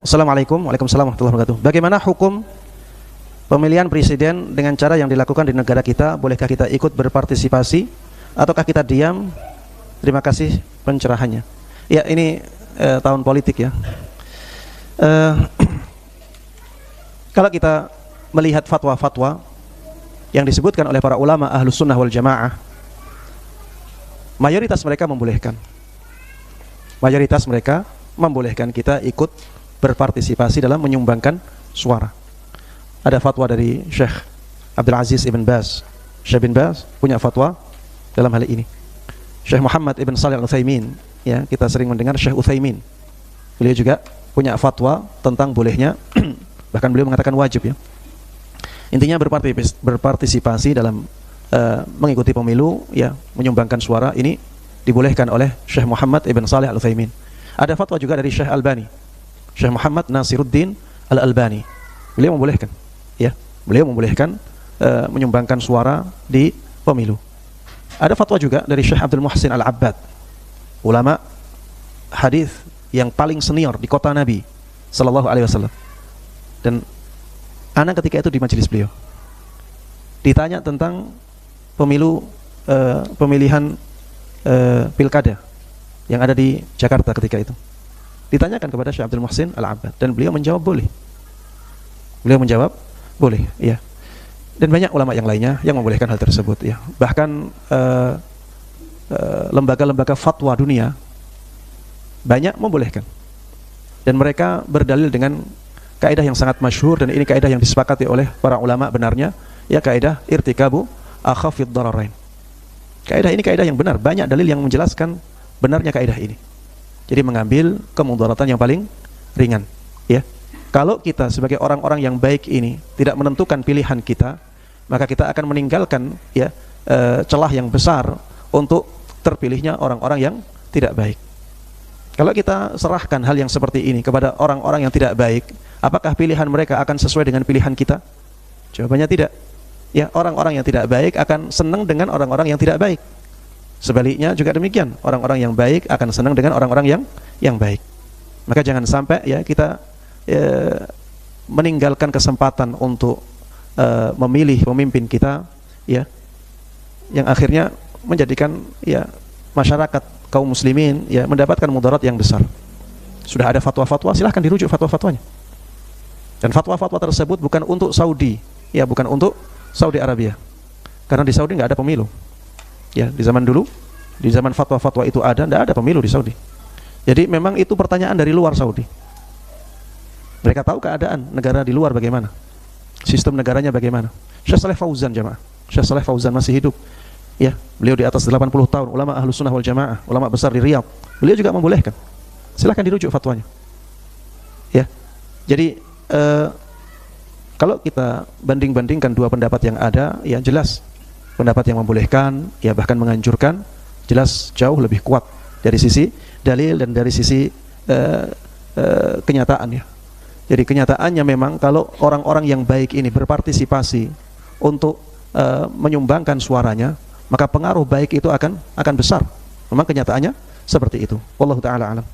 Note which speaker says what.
Speaker 1: Assalamualaikum warahmatullahi wabarakatuh. Bagaimana hukum pemilihan presiden dengan cara yang dilakukan di negara kita? Bolehkah kita ikut berpartisipasi ataukah kita diam? Terima kasih pencerahannya. Ya, ini tahun politik ya. Kalau kita melihat fatwa-fatwa yang disebutkan oleh para ulama Ahlus Sunnah wal Jamaah, mayoritas mereka membolehkan. Mayoritas mereka membolehkan kita ikut berpartisipasi dalam menyumbangkan suara. Ada fatwa dari Syekh Abdul Aziz Ibn Baz. Syekh Ibn Baz punya fatwa dalam hal ini. Syekh Muhammad Ibn Shalih Al-Utsaimin, ya, kita sering mendengar Syekh Utsaimin. Beliau juga punya fatwa tentang bolehnya, bahkan beliau mengatakan wajib ya. Intinya berpartisipasi dalam mengikuti pemilu, ya, menyumbangkan suara ini dibolehkan oleh Syekh Muhammad Ibn Shalih Al-Utsaimin. Ada fatwa juga dari Syekh Albani, Syekh Muhammad Nasiruddin Al-Albani. Beliau membolehkan, ya, beliau membolehkan menyumbangkan suara di pemilu. Ada fatwa juga dari Syekh Abdul Muhsin Al-Abbad, ulama hadis yang paling senior di kota Nabi sallallahu alaihi wasallam. Dan ana ketika itu di majelis beliau ditanya tentang pemilu, pemilihan pilkada yang ada di Jakarta ketika itu. Ditanyakan kepada Syekh Abdul Muhsin Al-Abbad dan beliau menjawab boleh. Beliau menjawab boleh, ya. Dan banyak ulama yang lainnya yang membolehkan hal tersebut, ya. Bahkan lembaga-lembaga fatwa dunia banyak membolehkan. Dan mereka berdalil dengan kaidah yang sangat masyhur, dan ini kaidah yang disepakati oleh para ulama benarnya, ya, kaidah irtikabu akhafid dararain. Kaidah ini kaidah yang benar, banyak dalil yang menjelaskan benarnya kaidah ini. Jadi mengambil kemudaratan yang paling ringan, ya. Kalau kita sebagai orang-orang yang baik ini tidak menentukan pilihan kita, maka kita akan meninggalkan, ya, celah yang besar untuk terpilihnya orang-orang yang tidak baik. Kalau kita serahkan hal yang seperti ini kepada orang-orang yang tidak baik, apakah pilihan mereka akan sesuai dengan pilihan kita? Jawabannya tidak. Ya, orang-orang yang tidak baik akan senang dengan orang-orang yang tidak baik. Sebaliknya juga demikian, orang-orang yang baik akan senang dengan orang-orang yang baik. Maka jangan sampai, ya, kita meninggalkan kesempatan untuk memilih pemimpin kita, ya, yang akhirnya menjadikan, ya, masyarakat kaum muslimin, ya, mendapatkan mudarat yang besar. Sudah ada fatwa-fatwa, silahkan dirujuk fatwa-fatwanya. Dan fatwa-fatwa tersebut bukan untuk Saudi, ya, bukan untuk Saudi Arabia, karena di Saudi nggak ada pemilu. Ya, di zaman dulu, di zaman fatwa-fatwa itu tidak ada pemilu di Saudi. Jadi memang itu pertanyaan dari luar Saudi. Mereka tahu keadaan negara di luar bagaimana, sistem negaranya bagaimana. Syekh Saleh Fauzan, jamaah, Syekh Saleh Fauzan masih hidup, ya, beliau di atas 80 tahun, ulama Ahlus Sunnah wal Jamaah, ulama besar di Riyadh. Beliau juga membolehkan. Silahkan dirujuk fatwanya, ya. Jadi kalau kita banding-bandingkan dua pendapat yang ada, ya, jelas pendapat yang membolehkan, ya, bahkan menganjurkan, jelas jauh lebih kuat dari sisi dalil dan dari sisi kenyataan, ya. Jadi kenyataannya memang kalau orang-orang yang baik ini berpartisipasi untuk menyumbangkan suaranya, maka pengaruh baik itu akan besar. Memang kenyataannya seperti itu. Wallahu ta'ala alam.